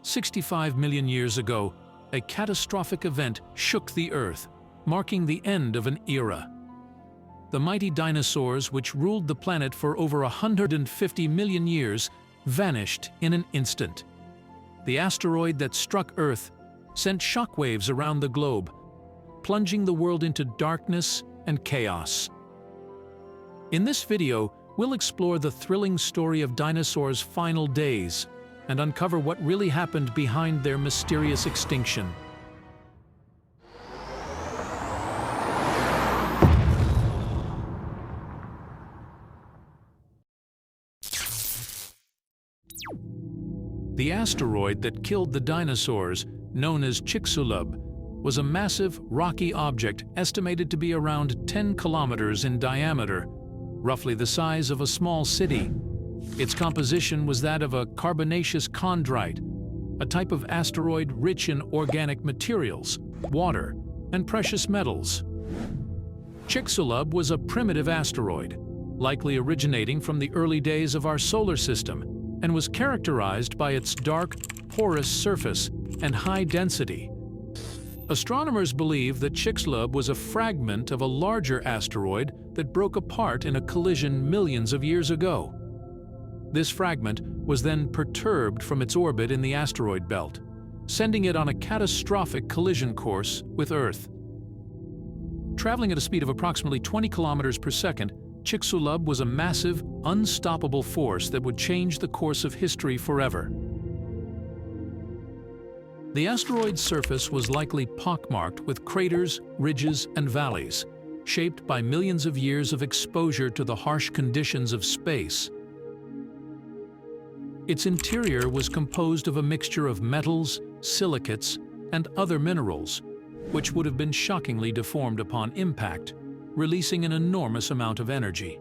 65 million years ago, a catastrophic event shook the Earth, marking the end of an era. The mighty dinosaurs, which ruled the planet for over 150 million years, vanished in an instant. The asteroid that struck Earth sent shockwaves around the globe, plunging the world into darkness and chaos. In this video, we'll explore the thrilling story of dinosaurs' final days and uncover what really happened behind their mysterious extinction. The asteroid that killed the dinosaurs, known as Chicxulub, was a massive, rocky object estimated to be around 10 kilometers in diameter, roughly the size of a small city. Its composition was that of a carbonaceous chondrite, a type of asteroid rich in organic materials, water, and precious metals. Chicxulub was a primitive asteroid, likely originating from the early days of our solar system, and was characterized by its dark, porous surface and high density. Astronomers believe that Chicxulub was a fragment of a larger asteroid that broke apart in a collision millions of years ago. This fragment was then perturbed from its orbit in the asteroid belt, sending it on a catastrophic collision course with Earth. Traveling at a speed of approximately 20 kilometers per second, Chicxulub was a massive, unstoppable force that would change the course of history forever. The asteroid's surface was likely pockmarked with craters, ridges, and valleys, shaped by millions of years of exposure to the harsh conditions of space. Its interior was composed of a mixture of metals, silicates, and other minerals, which would have been shockingly deformed upon impact, releasing an enormous amount of energy.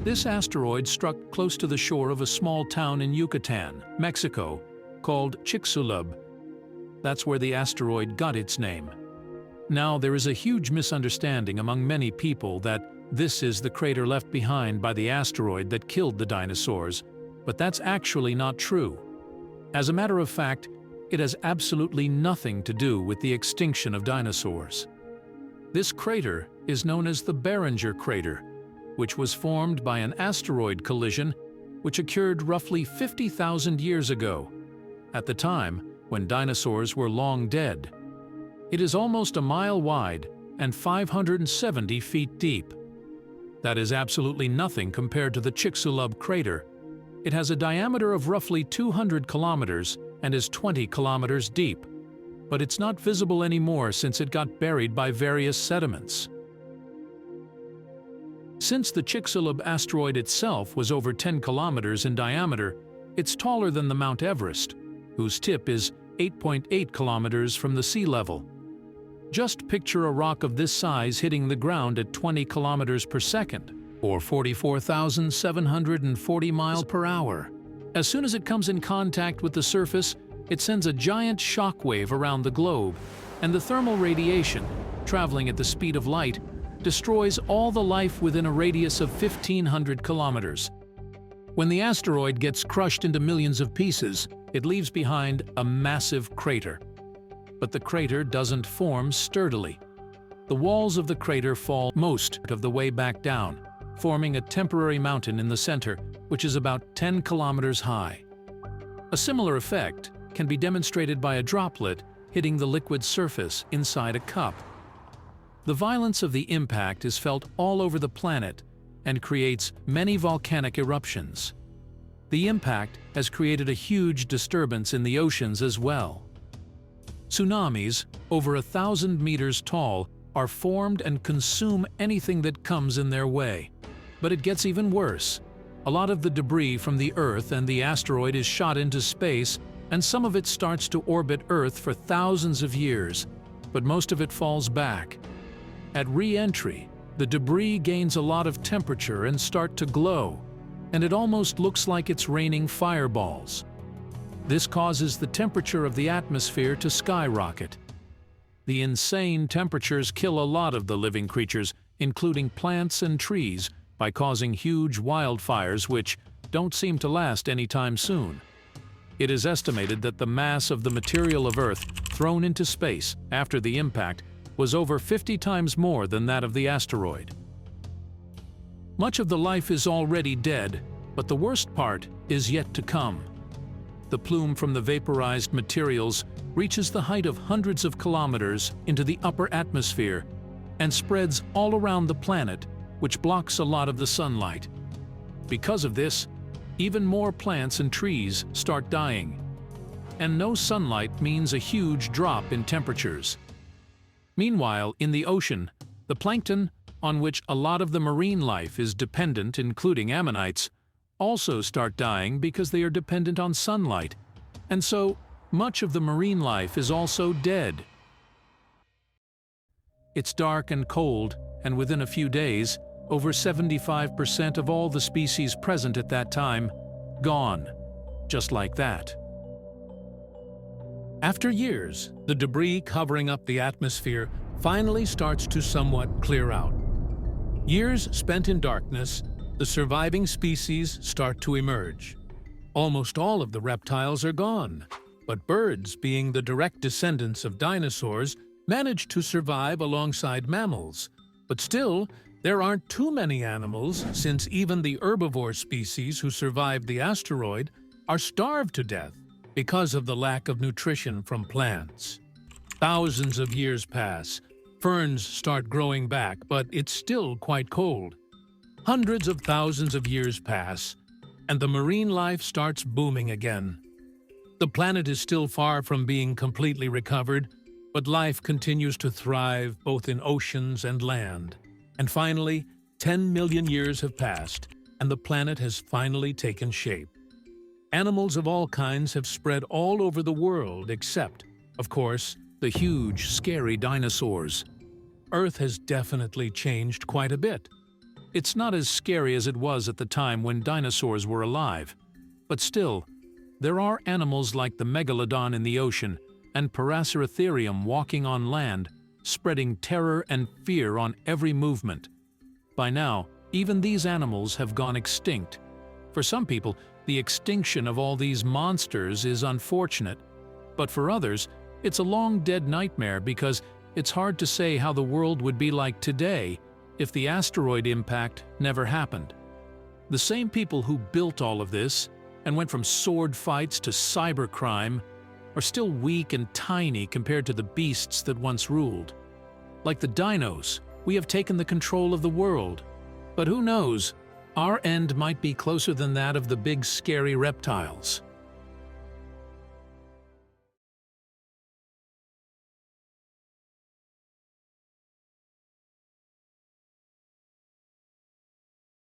This asteroid struck close to the shore of a small town in Yucatan, Mexico, called Chicxulub. That's where the asteroid got its name. Now, there is a huge misunderstanding among many people that this is the crater left behind by the asteroid that killed the dinosaurs, but that's actually not true. As a matter of fact, it has absolutely nothing to do with the extinction of dinosaurs. This crater is known as the Barringer crater, which was formed by an asteroid collision which occurred roughly 50,000 years ago, at the time when dinosaurs were long dead. It is almost a mile wide and 570 feet deep. That is absolutely nothing compared to the Chicxulub crater. It has a diameter of roughly 200 kilometers and is 20 kilometers deep, but it's not visible anymore since it got buried by various sediments. Since the Chicxulub asteroid itself was over 10 kilometers in diameter, it's taller than the Mount Everest, whose tip is 8.8 kilometers from the sea level. Just picture a rock of this size hitting the ground at 20 kilometers per second, or 44,740 miles per hour. As soon as it comes in contact with the surface, it sends a giant shock wave around the globe, and the thermal radiation, traveling at the speed of light, destroys all the life within a radius of 1,500 kilometers. When the asteroid gets crushed into millions of pieces, it leaves behind a massive crater. But the crater doesn't form sturdily. The walls of the crater fall most of the way back down, forming a temporary mountain in the center, which is about 10 kilometers high. A similar effect can be demonstrated by a droplet hitting the liquid surface inside a cup. The violence of the impact is felt all over the planet and creates many volcanic eruptions. The impact has created a huge disturbance in the oceans as well. Tsunamis, over 1,000 meters tall, are formed and consume anything that comes in their way. But it gets even worse. A lot of the debris from the Earth and the asteroid is shot into space, and some of it starts to orbit Earth for thousands of years, but most of it falls back. At re-entry, the debris gains a lot of temperature and start to glow, and it almost looks like it's raining fireballs. This causes the temperature of the atmosphere to skyrocket. The insane temperatures kill a lot of the living creatures, including plants and trees, by causing huge wildfires which don't seem to last anytime soon. It is estimated that the mass of the material of Earth thrown into space after the impact was over 50 times more than that of the asteroid. Much of the life is already dead, but the worst part is yet to come. The plume from the vaporized materials reaches the height of hundreds of kilometers into the upper atmosphere and spreads all around the planet, which blocks a lot of the sunlight. Because of this, even more plants and trees start dying. And no sunlight means a huge drop in temperatures. Meanwhile, in the ocean, the plankton, on which a lot of the marine life is dependent, including ammonites, also start dying because they are dependent on sunlight, and so much of the marine life is also dead. It's dark and cold, and within a few days, over 75% of all the species present at that time gone, just like that. After years, the debris covering up the atmosphere finally starts to somewhat clear out. Years spent in darkness, the surviving species start to emerge. Almost all of the reptiles are gone, but birds, being the direct descendants of dinosaurs, managed to survive alongside mammals. But still, there aren't too many animals, since even the herbivore species who survived the asteroid are starved to death because of the lack of nutrition from plants. Thousands of years pass. Ferns start growing back, but it's still quite cold. Hundreds of thousands of years pass, and the marine life starts booming again. The planet is still far from being completely recovered, but life continues to thrive both in oceans and land. And finally, 10 million years have passed, and the planet has finally taken shape. Animals of all kinds have spread all over the world except, of course, the huge, scary dinosaurs. Earth has definitely changed quite a bit. It's not as scary as it was at the time when dinosaurs were alive. But still, there are animals like the megalodon in the ocean and Paraceratherium walking on land, spreading terror and fear on every movement. By now, even these animals have gone extinct. For some people, the extinction of all these monsters is unfortunate, but for others, it's a long-dead nightmare because it's hard to say how the world would be like today if the asteroid impact never happened. The same people who built all of this and went from sword fights to cybercrime are still weak and tiny compared to the beasts that once ruled. Like the dinos, we have taken the control of the world. But who knows, our end might be closer than that of the big scary reptiles.